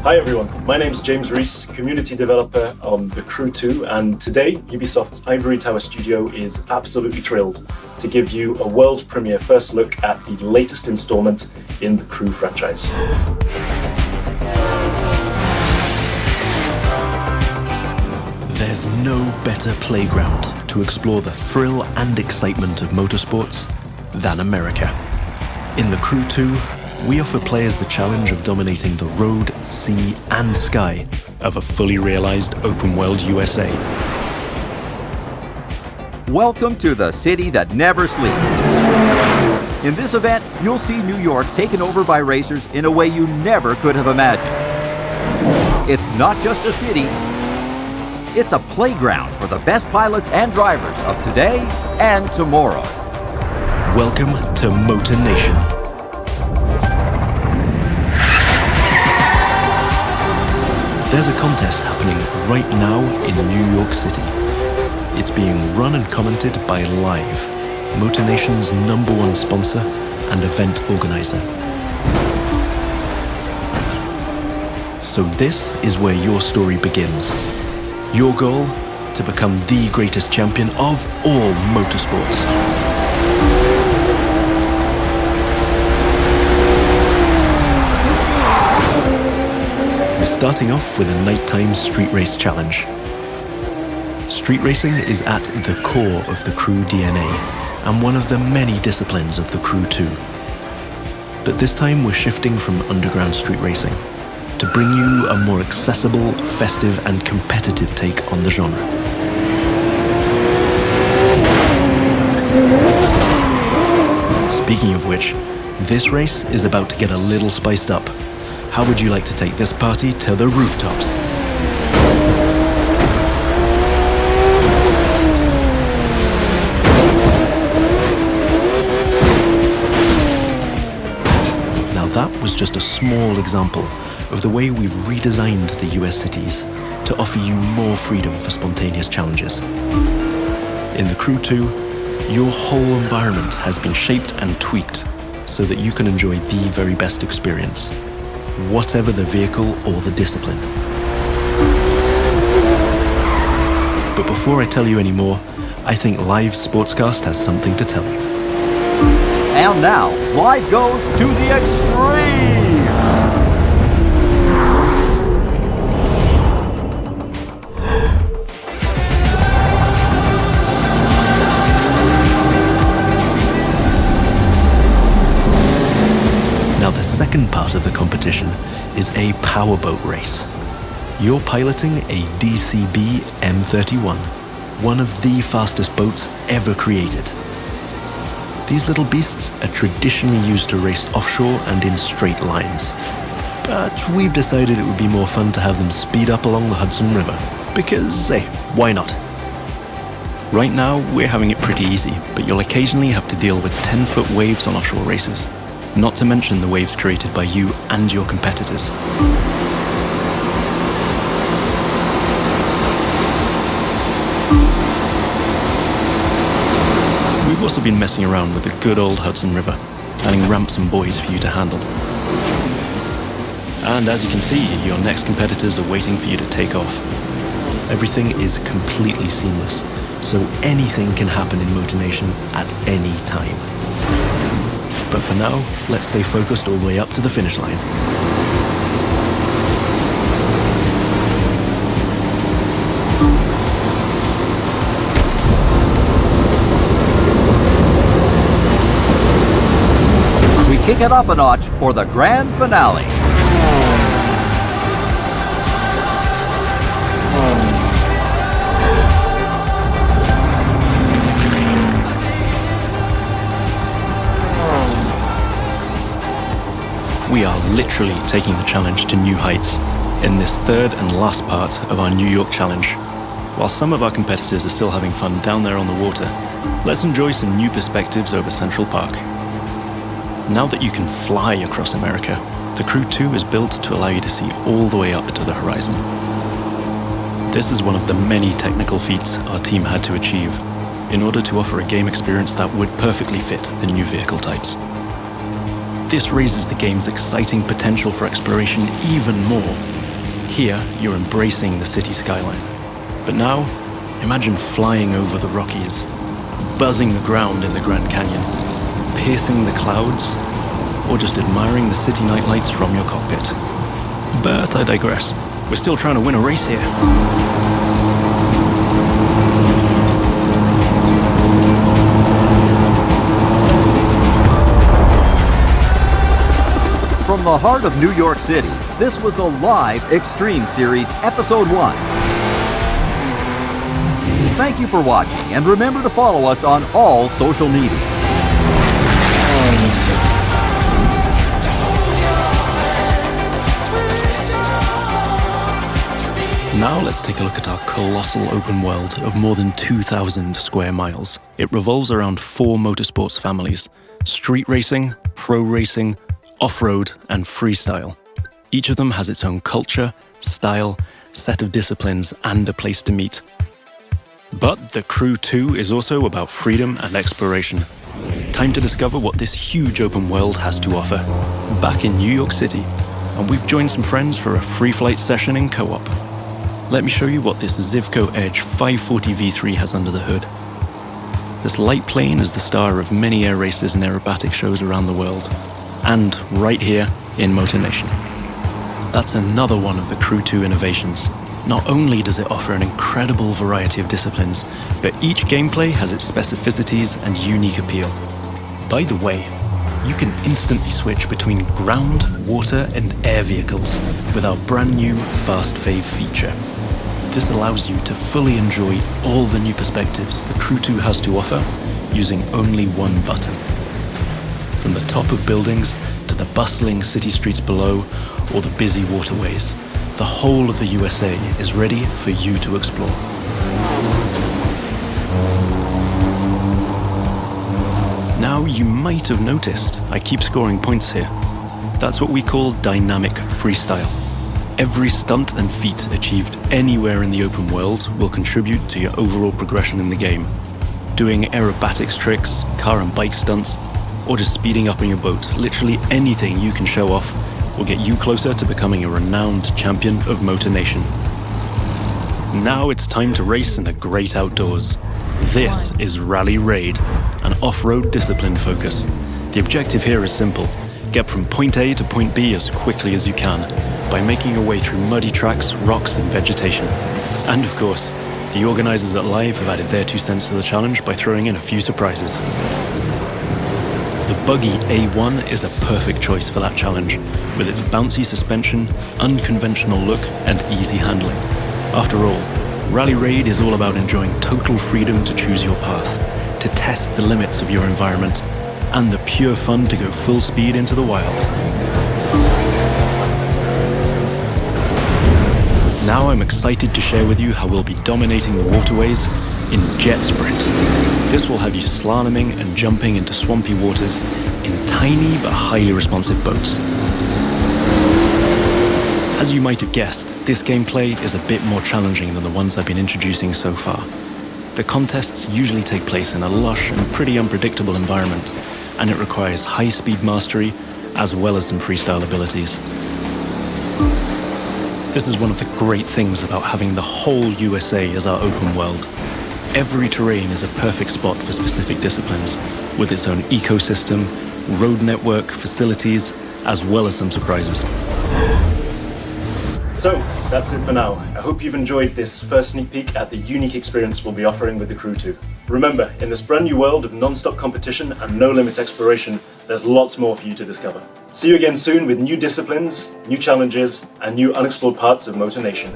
Hi everyone, my name's James Rees, community developer on The Crew 2, and today Ubisoft's Ivory Tower studio is absolutely thrilled to give you a world premiere first look at the latest installment in the Crew franchise. There's no better playground to explore the thrill and excitement of motorsports than America. In The Crew 2, we offer players the challenge of dominating the road, sea, and sky of a fully realized open-world USA. Welcome to the city that never sleeps. In this event, you'll see New York taken over by racers in a way you never could have imagined. It's not just a city, it's a playground for the best pilots and drivers of today and tomorrow. Welcome to Motor Nation. There's a contest happening right now in New York City. It's being run and commented by Live, Motor Nation's #1 sponsor and event organizer. So this is where your story begins. Your goal? To become the greatest champion of all motorsports. We're starting off with a nighttime street race challenge. Street racing is at the core of the Crew DNA and one of the many disciplines of the Crew 2. But this time we're shifting from underground street racing to bring you a more accessible, festive and competitive take on the genre. Speaking of which, this race is about to get a little spiced up. How would you like to take this party to the rooftops? Now that was just a small example of the way we've redesigned the US cities to offer you more freedom for spontaneous challenges. In the Crew 2, your whole environment has been shaped and tweaked so that you can enjoy the very best experience, whatever the vehicle or the discipline. But before I tell you any more, I think Live Sportscast has something to tell you. And now, Live goes to the extreme! Now the second part of the competition is a powerboat race. You're piloting a DCB M31, one of the fastest boats ever created. These little beasts are traditionally used to race offshore and in straight lines. But we've decided it would be more fun to have them speed up along the Hudson River, because, hey, why not? Right now, we're having it pretty easy, but you'll occasionally have to deal with 10-foot waves on offshore races. Not to mention the waves created by you and your competitors. We've also been messing around with the good old Hudson River, adding ramps and buoys for you to handle. And as you can see, your next competitors are waiting for you to take off. Everything is completely seamless, so anything can happen in Motor Nation at any time. But for now, let's stay focused all the way up to the finish line. We kick it up a notch for the grand finale. We are literally taking the challenge to new heights in this third and last part of our New York challenge. While some of our competitors are still having fun down there on the water, let's enjoy some new perspectives over Central Park. Now that you can fly across America, the Crew 2 is built to allow you to see all the way up to the horizon. This is one of the many technical feats our team had to achieve in order to offer a game experience that would perfectly fit the new vehicle types. This raises the game's exciting potential for exploration even more here, you're embracing the city skyline. But now, imagine flying over the Rockies, buzzing the ground in the Grand Canyon, piercing the clouds, or just admiring the city nightlights from your cockpit. But I digress. We're still trying to win a race here. From the heart of New York City, this was the live Extreme Series Episode 1. Thank you for watching, and remember to follow us on all social media. Now let's take a look at our colossal open world of more than 2,000 square miles. It revolves around 4 motorsports families: street racing, pro racing, off-road, and freestyle. Each of them has its own culture, style, set of disciplines, and a place to meet. But the Crew 2 is also about freedom and exploration. Time to discover what this huge open world has to offer. Back in New York City, and we've joined some friends for a free flight session in co-op. Let me show you what this Zivco Edge 540 V3 has under the hood. This light plane is the star of many air races and aerobatic shows around the world, and right here in Motor Nation. That's another one of the Crew 2 innovations. Not only does it offer an incredible variety of disciplines, but each gameplay has its specificities and unique appeal. By the way, you can instantly switch between ground, water, and air vehicles with our brand new Fast Fave feature. This allows you to fully enjoy all the new perspectives the Crew 2 has to offer using only one button. From the top of buildings to the bustling city streets below or the busy waterways, the whole of the USA is ready for you to explore. Now you might have noticed I keep scoring points here. That's what we call dynamic freestyle. Every stunt and feat achieved anywhere in the open world will contribute to your overall progression in the game. Doing aerobatics tricks, car and bike stunts, or just speeding up on your boat, literally anything you can show off will get you closer to becoming a renowned champion of Motor Nation. Now it's time to race in the great outdoors. This is Rally Raid, an off-road discipline focus. The objective here is simple: get from point A to point B as quickly as you can, by making your way through muddy tracks, rocks, and vegetation. And of course, the organizers at Live have added their 2 cents to the challenge by throwing in a few surprises. The Buggy A1 is a perfect choice for that challenge, with its bouncy suspension, unconventional look, and easy handling. After all, Rally Raid is all about enjoying total freedom to choose your path, to test the limits of your environment, and the pure fun to go full speed into the wild. Now I'm excited to share with you how we'll be dominating the waterways in Jet Sprint. This will have you slaloming and jumping into swampy waters in tiny but highly responsive boats. As you might have guessed, this gameplay is a bit more challenging than the ones I've been introducing so far. The contests usually take place in a lush and pretty unpredictable environment, and it requires high-speed mastery as well as some freestyle abilities. This is one of the great things about having the whole USA as our open world. Every terrain is a perfect spot for specific disciplines, with its own ecosystem, road network, facilities, as well as some surprises. So, that's it for now. I hope you've enjoyed this first sneak peek at the unique experience we'll be offering with the Crew 2. Remember, in this brand new world of non-stop competition and no-limit exploration, there's lots more for you to discover. See you again soon with new disciplines, new challenges, and new unexplored parts of Motor Nation.